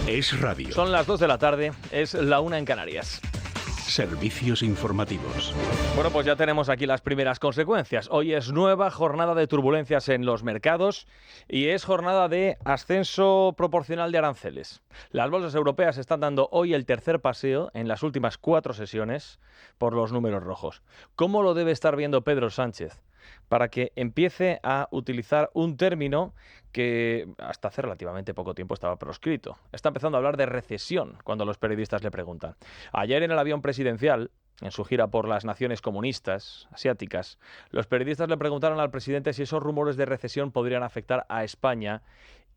Es radio. Son las 2 de la tarde, es la 1 en Canarias. Servicios informativos. Bueno, pues ya tenemos aquí las primeras consecuencias. Hoy es nueva jornada de turbulencias en los mercados y es jornada de ascenso proporcional de aranceles. Las bolsas europeas están dando hoy el tercer paseo en las últimas 4 sesiones por los números rojos. ¿Cómo lo debe estar viendo Pedro Sánchez para que empiece a utilizar un término que hasta hace relativamente poco tiempo estaba proscrito? Está empezando a hablar de recesión cuando los periodistas le preguntan. Ayer en el avión presidencial, en su gira por las naciones comunistas asiáticas, los periodistas le preguntaron al presidente si esos rumores de recesión podrían afectar a España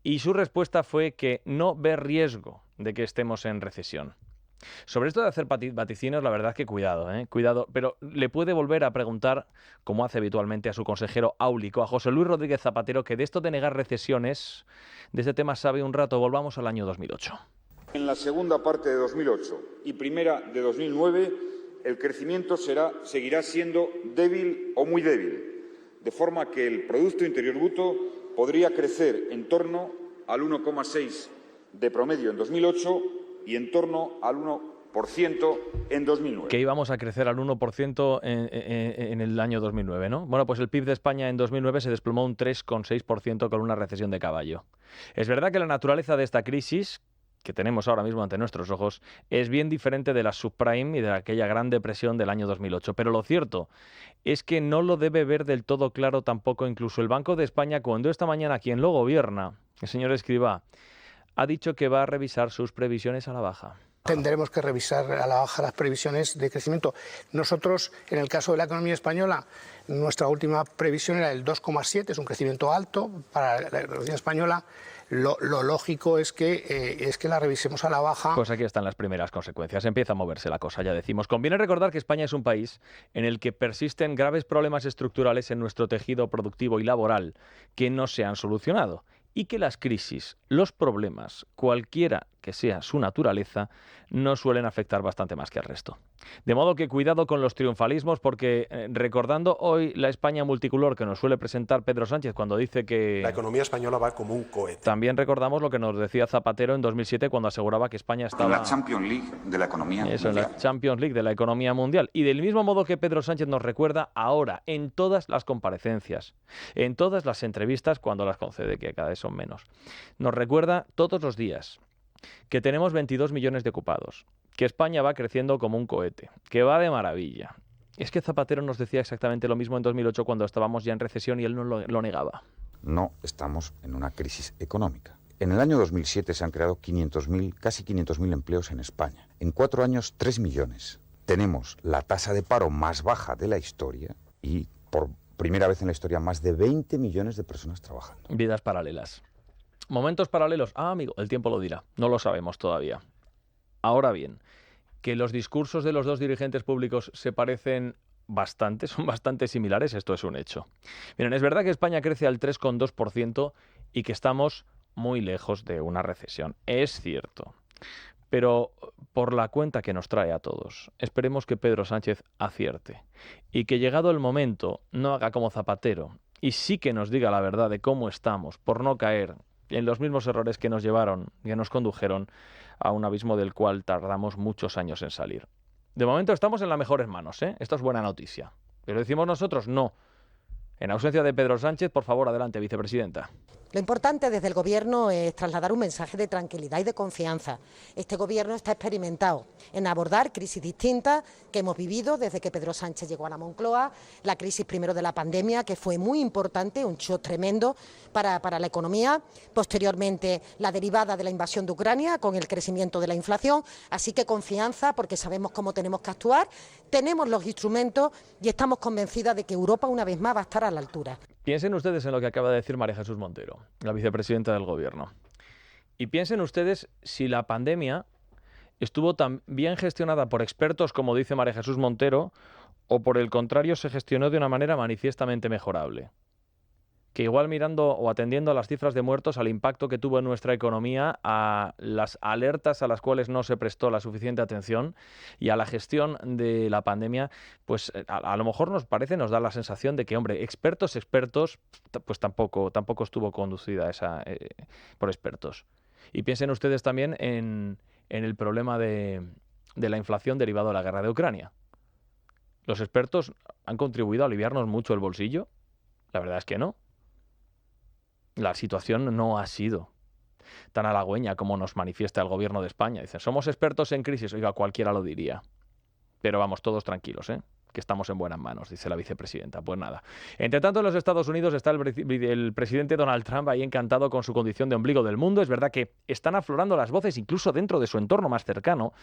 y su respuesta fue que no ve riesgo de que estemos en recesión. Sobre esto de hacer vaticinios, la verdad que cuidado, cuidado, pero le puede volver a preguntar, como hace habitualmente a su consejero áulico, a José Luis Rodríguez Zapatero, que de esto de negar recesiones, de este tema sabe un rato. Volvamos al año 2008. En la segunda parte de 2008 y primera de 2009, el crecimiento seguirá siendo débil o muy débil, de forma que el Producto Interior Bruto podría crecer en torno al 1,6% de promedio en 2008 y en torno al 1% en 2009. Que íbamos a crecer al 1% en el año 2009, ¿no? Bueno, pues el PIB de España en 2009 se desplomó un 3,6% con una recesión de caballo. Es verdad que la naturaleza de esta crisis que tenemos ahora mismo ante nuestros ojos es bien diferente de la subprime y de aquella gran depresión del año 2008. Pero lo cierto es que no lo debe ver del todo claro tampoco incluso el Banco de España, cuando esta mañana quien lo gobierna, el señor Escrivá, ha dicho que va a revisar sus previsiones a la baja. Tendremos que revisar a la baja las previsiones de crecimiento. Nosotros, en el caso de la economía española, nuestra última previsión era el 2,7, es un crecimiento alto para la economía española. Lo lógico es que la revisemos a la baja. Pues aquí están las primeras consecuencias. Empieza a moverse la cosa, ya decimos. Conviene recordar que España es un país en el que persisten graves problemas estructurales en nuestro tejido productivo y laboral que no se han solucionado. Y que las crisis, los problemas, cualquiera que sea su naturaleza, no suelen afectar bastante más que al resto. De modo que cuidado con los triunfalismos, porque recordando hoy la España multicolor que nos suele presentar Pedro Sánchez cuando dice que la economía española va como un cohete. También recordamos lo que nos decía Zapatero en 2007 cuando aseguraba que España estaba en la Champions League de la economía mundial. En la Champions League de la economía mundial. Y del mismo modo que Pedro Sánchez nos recuerda ahora, en todas las comparecencias, en todas las entrevistas, cuando las concede, que cada vez son menos, nos recuerda todos los días que tenemos 22 millones de ocupados, que España va creciendo como un cohete, que va de maravilla. Es que Zapatero nos decía exactamente lo mismo en 2008 cuando estábamos ya en recesión y él no lo negaba. No estamos en una crisis económica. En el año 2007 se han creado casi 500.000 empleos en España. En 4 años, 3 millones. Tenemos la tasa de paro más baja de la historia y, por primera vez en la historia, más de 20 millones de personas trabajando. Vidas paralelas. Momentos paralelos. Amigo, el tiempo lo dirá. No lo sabemos todavía. Ahora bien, que los discursos de los dos dirigentes públicos se parecen bastante, son bastante similares, esto es un hecho. Miren, es verdad que España crece al 3,2% y que estamos muy lejos de una recesión. Es cierto. Pero por la cuenta que nos trae a todos, esperemos que Pedro Sánchez acierte y que llegado el momento no haga como Zapatero y sí que nos diga la verdad de cómo estamos, por no caer en los mismos errores que nos llevaron, que nos condujeron a un abismo del cual tardamos muchos años en salir. De momento estamos en las mejores manos, ¿eh? Esto es buena noticia. Pero decimos nosotros, no. En ausencia de Pedro Sánchez, por favor, adelante, vicepresidenta. Lo importante desde el Gobierno es trasladar un mensaje de tranquilidad y de confianza. Este Gobierno está experimentado en abordar crisis distintas que hemos vivido desde que Pedro Sánchez llegó a la Moncloa. La crisis primero de la pandemia, que fue muy importante, un shock tremendo para la economía. Posteriormente, la derivada de la invasión de Ucrania con el crecimiento de la inflación. Así que confianza, porque sabemos cómo tenemos que actuar, tenemos los instrumentos y estamos convencidas de que Europa una vez más va a estar a la altura. Piensen ustedes en lo que acaba de decir María Jesús Montero, la vicepresidenta del Gobierno. Y piensen ustedes si la pandemia estuvo tan bien gestionada por expertos, como dice María Jesús Montero, o por el contrario se gestionó de una manera manifiestamente mejorable. Que igual mirando o atendiendo a las cifras de muertos, al impacto que tuvo en nuestra economía, a las alertas a las cuales no se prestó la suficiente atención y a la gestión de la pandemia, pues a lo mejor nos da la sensación de que, hombre, expertos, pues tampoco estuvo conducida esa por expertos. Y piensen ustedes también en el problema de la inflación derivado de la guerra de Ucrania. ¿Los expertos han contribuido a aliviarnos mucho el bolsillo? La verdad es que no. La situación no ha sido tan halagüeña como nos manifiesta el gobierno de España. Dicen, somos expertos en crisis. Oiga, cualquiera lo diría. Pero vamos, todos tranquilos, que estamos en buenas manos, dice la vicepresidenta. Pues nada. Entre tanto, en los Estados Unidos está el presidente Donald Trump ahí encantado con su condición de ombligo del mundo. Es verdad que están aflorando las voces, incluso dentro de su entorno más cercano,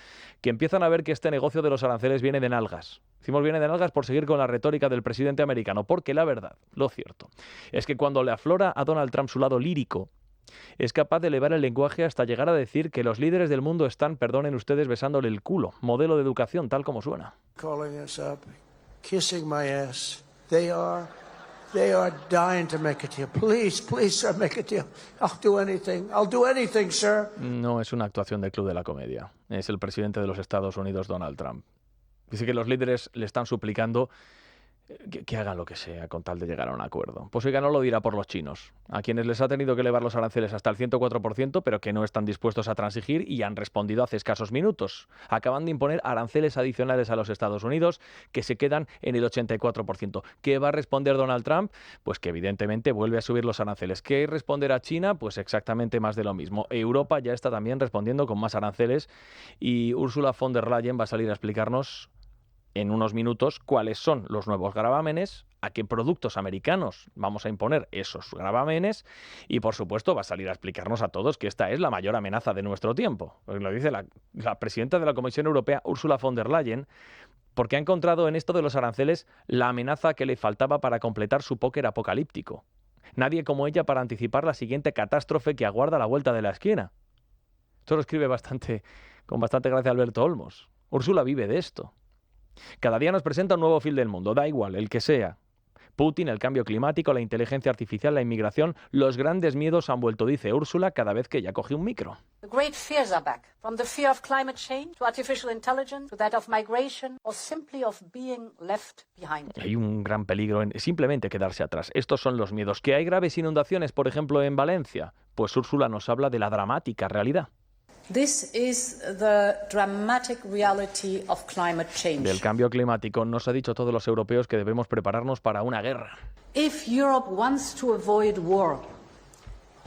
que empiezan a ver que este negocio de los aranceles viene de nalgas. Decimos viene de nalgas por seguir con la retórica del presidente americano, porque la verdad, lo cierto, es que cuando le aflora a Donald Trump su lado lírico, es capaz de elevar el lenguaje hasta llegar a decir que los líderes del mundo están, perdonen ustedes, besándole el culo. Modelo de educación, tal como suena. Calling us up, kissing my ass. They are dying to make a deal. Please, sir, make a deal. I'll do anything, sir. No es una actuación del Club de la Comedia. Es el presidente de los Estados Unidos, Donald Trump. Dice que los líderes le están suplicando que hagan lo que sea con tal de llegar a un acuerdo. Pues oiga, no lo dirá por los chinos, a quienes les ha tenido que elevar los aranceles hasta el 104%, pero que no están dispuestos a transigir y han respondido hace escasos minutos. Acaban de imponer aranceles adicionales a los Estados Unidos que se quedan en el 84%. ¿Qué va a responder Donald Trump? Pues que evidentemente vuelve a subir los aranceles. ¿Qué responderá China? Pues exactamente más de lo mismo. Europa ya está también respondiendo con más aranceles y Ursula von der Leyen va a salir a explicarnos en unos minutos cuáles son los nuevos gravámenes, a qué productos americanos vamos a imponer esos gravámenes y, por supuesto, va a salir a explicarnos a todos que esta es la mayor amenaza de nuestro tiempo. Lo dice la presidenta de la Comisión Europea, Ursula von der Leyen, porque ha encontrado en esto de los aranceles la amenaza que le faltaba para completar su póker apocalíptico. Nadie como ella para anticipar la siguiente catástrofe que aguarda a la vuelta de la esquina. Esto lo escribe con bastante gracia Alberto Olmos. Úrsula vive de esto. Cada día nos presenta un nuevo fin del mundo, da igual, el que sea. Putin, el cambio climático, la inteligencia artificial, la inmigración, los grandes miedos han vuelto, dice Úrsula, cada vez que ella coge un micro. The great fears are back, from the fear of climate change to artificial intelligence to that of migration or simply of being left behind. Hay un gran peligro en simplemente quedarse atrás. Estos son los miedos. ¿Que hay graves inundaciones, por ejemplo, en Valencia? Pues Úrsula nos habla de la dramática realidad. This is the dramatic reality of climate change. Del cambio climático nos ha dicho todos los europeos que debemos prepararnos para una guerra. If Europe wants to avoid war,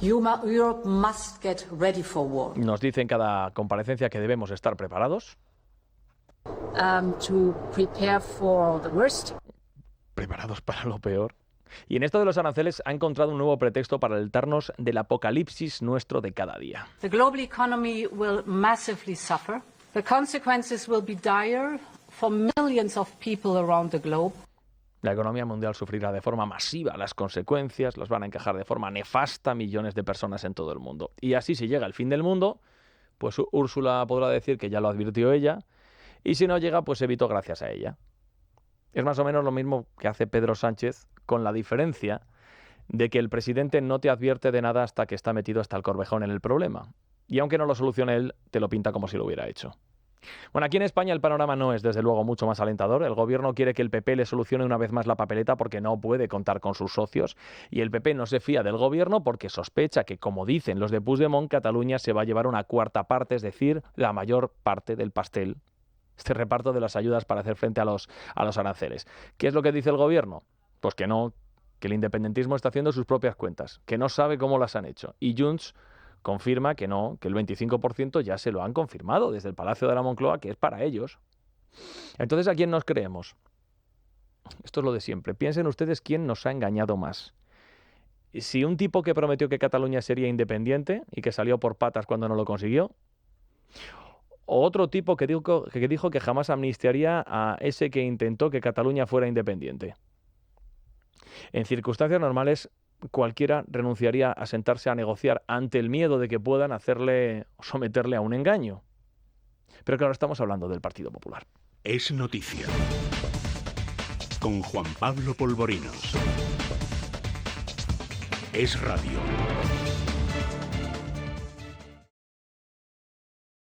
Europe must get ready for war. Nos dice en cada comparecencia que debemos estar preparados. To prepare for the worst. Preparados para lo peor. Y en esto de los aranceles ha encontrado un nuevo pretexto para alertarnos del apocalipsis nuestro de cada día. The global economy will massively suffer. The consequences will be dire for millions of people around the globe. La economía mundial sufrirá de forma masiva las consecuencias, las van a encajar de forma nefasta a millones de personas en todo el mundo. Y así, si llega el fin del mundo, pues Úrsula podrá decir que ya lo advirtió ella, y si no llega, pues evitó gracias a ella. Es más o menos lo mismo que hace Pedro Sánchez, con la diferencia de que el presidente no te advierte de nada hasta que está metido hasta el corvejón en el problema. Y aunque no lo solucione él, te lo pinta como si lo hubiera hecho. Bueno, aquí en España el panorama no es, desde luego, mucho más alentador. El gobierno quiere que el PP le solucione una vez más la papeleta porque no puede contar con sus socios. Y el PP no se fía del gobierno porque sospecha que, como dicen los de Puigdemont, Cataluña se va a llevar una cuarta parte, es decir, la mayor parte del pastel. Este reparto de las ayudas para hacer frente a los aranceles. ¿Qué es lo que dice el gobierno? Pues que no, que el independentismo está haciendo sus propias cuentas, que no sabe cómo las han hecho. Y Junts confirma que no, que el 25% ya se lo han confirmado desde el Palacio de la Moncloa, que es para ellos. Entonces, ¿a quién nos creemos? Esto es lo de siempre. Piensen ustedes quién nos ha engañado más. Si un tipo que prometió que Cataluña sería independiente y que salió por patas cuando no lo consiguió, o otro tipo que dijo que jamás amnistiaría a ese que intentó que Cataluña fuera independiente. En circunstancias normales, cualquiera renunciaría a sentarse a negociar ante el miedo de que puedan someterle a un engaño. Pero claro, estamos hablando del Partido Popular. Es noticia. Con Juan Pablo Polvorinos. Es radio.